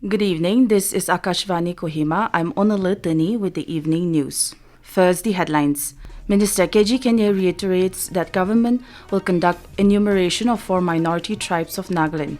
Good evening, this is Akashvani Kohima. I'm Bulletin with the evening news. First, the headlines. Minister K G Kenye reiterates that government will conduct enumeration of 4 minority tribes of Nagaland.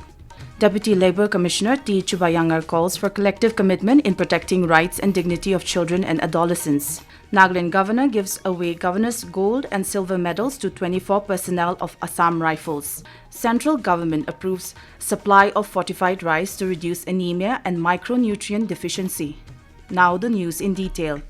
Deputy Labour Commissioner T Chubayanger calls for collective commitment in protecting rights and dignity of children and adolescents. Nagaland Governor gives away Governor's gold and silver medals to 24 personnel of Assam Rifles. Central government approves supply of fortified rice to reduce anemia and micronutrient deficiency. Now the news in detail.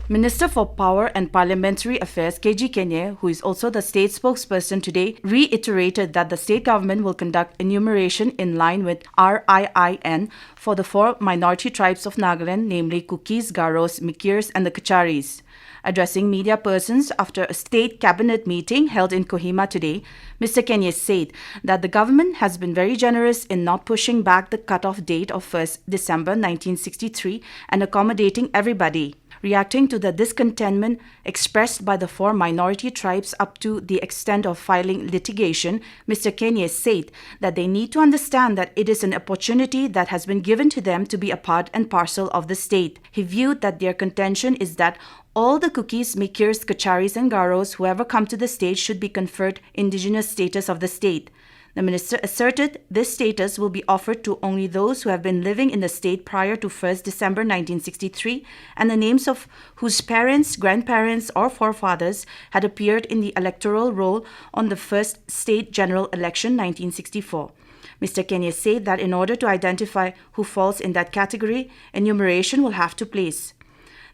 Minister for Power and Parliamentary Affairs K G Kenye, who is also the state spokesperson today, reiterated that the state government will conduct enumeration in line with RIIN for the 4 minority tribes of Nagaland, namely Kukis, Garos, Mikirs and the Kacharis. Addressing media persons after a state cabinet meeting held in Kohima today, Mr. Kenye said that the government has been very generous in not pushing back the cutoff date of 1st December 1963 and accommodating everybody. Reacting to the discontentment expressed by the 4 minority tribes up to the extent of filing litigation, Mr. Kenye said that they need to understand that it is an opportunity that has been given to them to be a part and parcel of the state. He viewed that their contention is that all the Kukis, Mikirs, Kacharis and Garos who ever come to the state should be conferred indigenous status of the state. The minister asserted this status will be offered to only those who have been living in the state prior to 1st December 1963 and the names of whose parents, grandparents or forefathers had appeared in the electoral roll on the first state general election 1964. Mr. Kenye said that in order to identify who falls in that category, enumeration will have to place.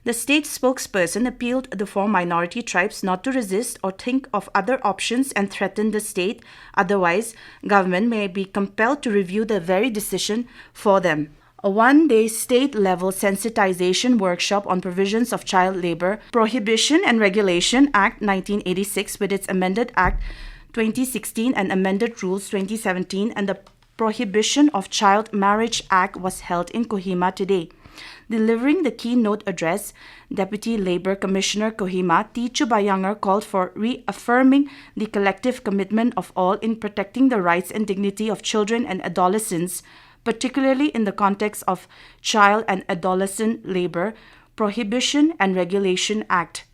The state spokesperson appealed to the 4 minority tribes not to resist or think of other options and threaten the state. Otherwise, government may be compelled to review the very decision for them. A 1-day state-level sensitization workshop on provisions of child labor, Prohibition and Regulation Act 1986 with its amended Act 2016 and amended Rules 2017 and the Prohibition of Child Marriage Act was held in Kohima today. Delivering the keynote address, Deputy Labour Commissioner Kohima T Chubayanger called for reaffirming the collective commitment of all in protecting the rights and dignity of children and adolescents, particularly in the context of Child and Adolescent Labour, Prohibition and Regulation Act.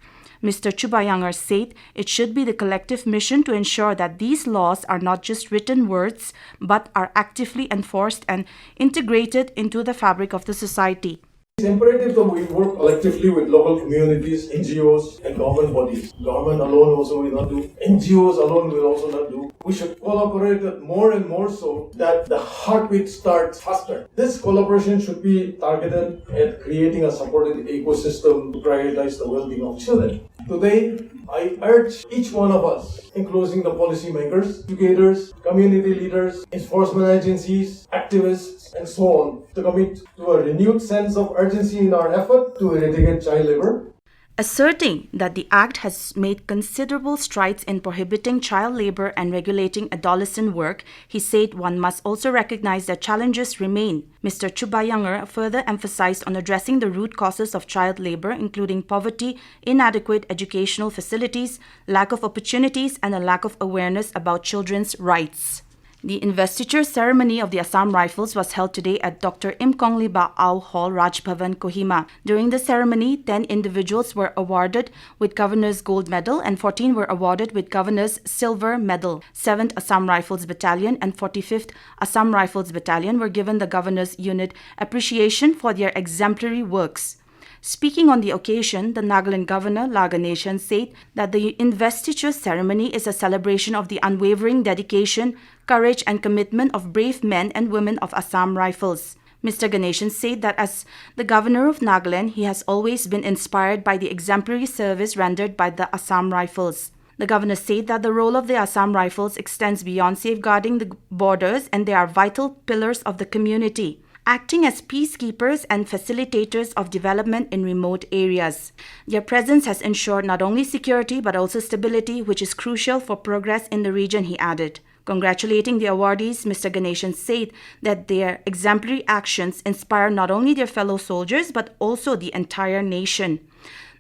Mr. Chubayanger said it should be the collective mission to ensure that these laws are not just written words but are actively enforced and integrated into the fabric of the society. It's imperative that we work collectively with local communities, NGOs, and government bodies. Government alone also will not do. NGOs alone will also not do. We should collaborate more and more so that the heartbeat starts faster. This collaboration should be targeted at creating a supported ecosystem to prioritize the well-being of children. Today, I urge each one of us, including the policymakers, educators, community leaders, enforcement agencies, activists, and so on, to commit to a renewed sense of urgency in our effort to eradicate child labor. Asserting that the Act has made considerable strides in prohibiting child labor and regulating adolescent work, he said one must also recognize that challenges remain. Mr. Chubayanger further emphasized on addressing the root causes of child labor, including poverty, inadequate educational facilities, lack of opportunities, and a lack of awareness about children's rights. The investiture ceremony of the Assam Rifles was held today at Dr. Imkongli Ba Au Hall, Raj Bhavan, Kohima. During the ceremony, 10 individuals were awarded with Governor's Gold Medal and 14 were awarded with Governor's Silver Medal. 7th Assam Rifles Battalion and 45th Assam Rifles Battalion were given the Governor's Unit Appreciation for their exemplary works. Speaking on the occasion, the Nagaland Governor, Ganeshan, said that the investiture ceremony is a celebration of the unwavering dedication, courage and commitment of brave men and women of Assam Rifles. Mr. Ganeshan said that as the Governor of Nagaland, he has always been inspired by the exemplary service rendered by the Assam Rifles. The Governor said that the role of the Assam Rifles extends beyond safeguarding the borders and they are vital pillars of the community, acting as peacekeepers and facilitators of development in remote areas. Their presence has ensured not only security but also stability, which is crucial for progress in the region, he added. Congratulating the awardees, Mr. Ganeshan said that their exemplary actions inspire not only their fellow soldiers but also the entire nation.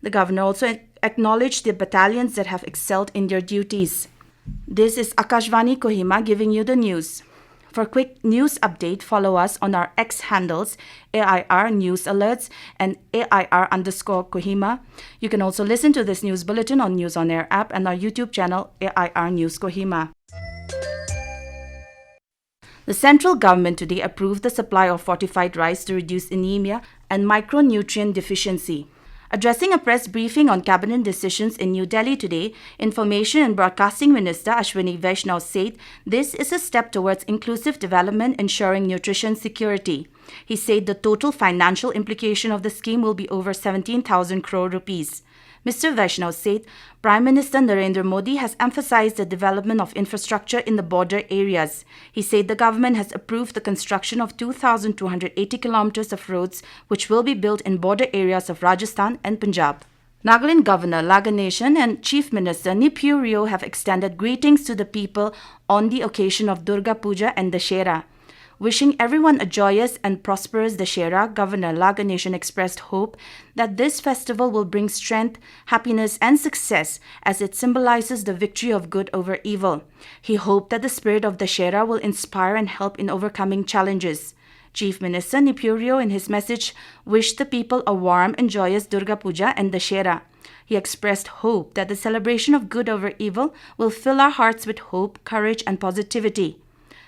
The Governor also acknowledged the battalions that have excelled in their duties. This is Akashvani Kohima giving you the news. For quick news update, follow us on our X handles, AIR News Alerts and AIR_Kohima. You can also listen to this news bulletin on News on Air app and our YouTube channel, AIR News Kohima. The central government today approved the supply of fortified rice to reduce anemia and micronutrient deficiency. Addressing a press briefing on cabinet decisions in New Delhi today, Information and Broadcasting Minister Akashvani said this is a step towards inclusive development ensuring nutrition security. He said the total financial implication of the scheme will be over 17,000 crore rupees. Mr. Vaishnav said Prime Minister Narendra Modi has emphasized the development of infrastructure in the border areas. He said the government has approved the construction of 2,280 kilometers of roads which will be built in border areas of Rajasthan and Punjab. Nagaland Governor Laganation and Chief Minister Nipurio have extended greetings to the people on the occasion of Durga Puja and Dashera. Wishing everyone a joyous and prosperous Dashera, Governor Laganation expressed hope that this festival will bring strength, happiness and success as it symbolizes the victory of good over evil. He hoped that the spirit of Dashera will inspire and help in overcoming challenges. Chief Minister Nipurio in his message wished the people a warm and joyous Durga Puja and Dashera. He expressed hope that the celebration of good over evil will fill our hearts with hope, courage and positivity.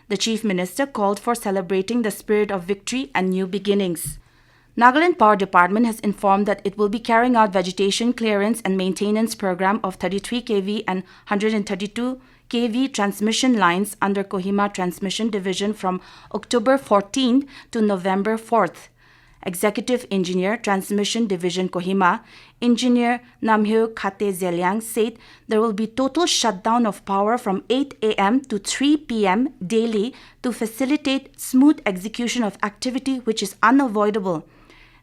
The Chief Minister called for celebrating the spirit of victory and new beginnings. Nagaland Power Department has informed that it will be carrying out vegetation clearance and maintenance program of 33 kV and 132 kV transmission lines under Kohima Transmission Division from October 14th to November 4th. Executive Engineer, Transmission Division Kohima, Engineer Namhyo Khate Zelyang said there will be total shutdown of power from 8 a.m. to 3 p.m. daily to facilitate smooth execution of activity which is unavoidable.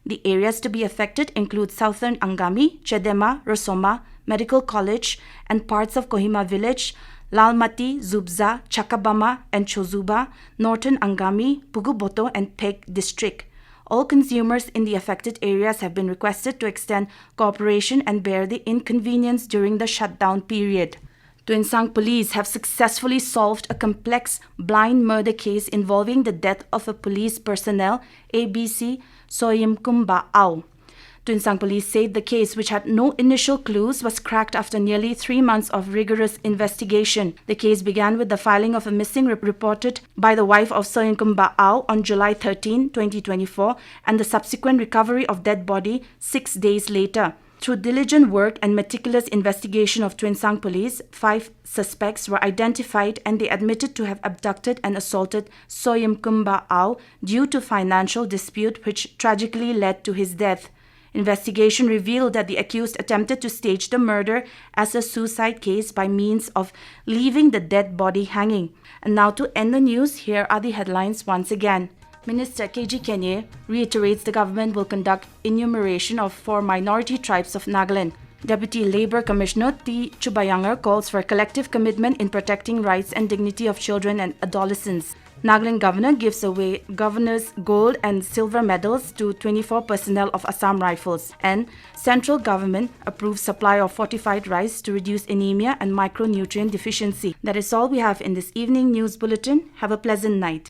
The areas to be affected include Southern Angami, Chedema, Rosoma, Medical College and parts of Kohima Village, Lalmati, Zubza, Chakabama and Chozuba, Northern Angami, Puguboto and Peg District. All consumers in the affected areas have been requested to extend cooperation and bear the inconvenience during the shutdown period. Tuensang Police have successfully solved a complex blind murder case involving the death of a police personnel, ABC Soyimkumba Au. Tuensang Police said the case, which had no initial clues, was cracked after nearly 3 months of rigorous investigation. The case began with the filing of a missing reported by the wife of Soyimkumba Au on July 13, 2024, and the subsequent recovery of dead body 6 days later. Through diligent work and meticulous investigation of Tuensang Police, 5 suspects were identified and they admitted to have abducted and assaulted Soyimkumba Au due to financial dispute which tragically led to his death. Investigation revealed that the accused attempted to stage the murder as a suicide case by means of leaving the dead body hanging. And now to end the news, here are the headlines once again. Minister K G Kenye reiterates the government will conduct enumeration of 4 minority tribes of Nagaland. Deputy Labour Commissioner T Chubayanger calls for collective commitment in protecting rights and dignity of children and adolescents. Nagaland Governor gives away Governor's gold and silver medals to 24 personnel of Assam Rifles. And central government approves supply of fortified rice to reduce anemia and micronutrient deficiency. That is all we have in this evening news bulletin. Have a pleasant night.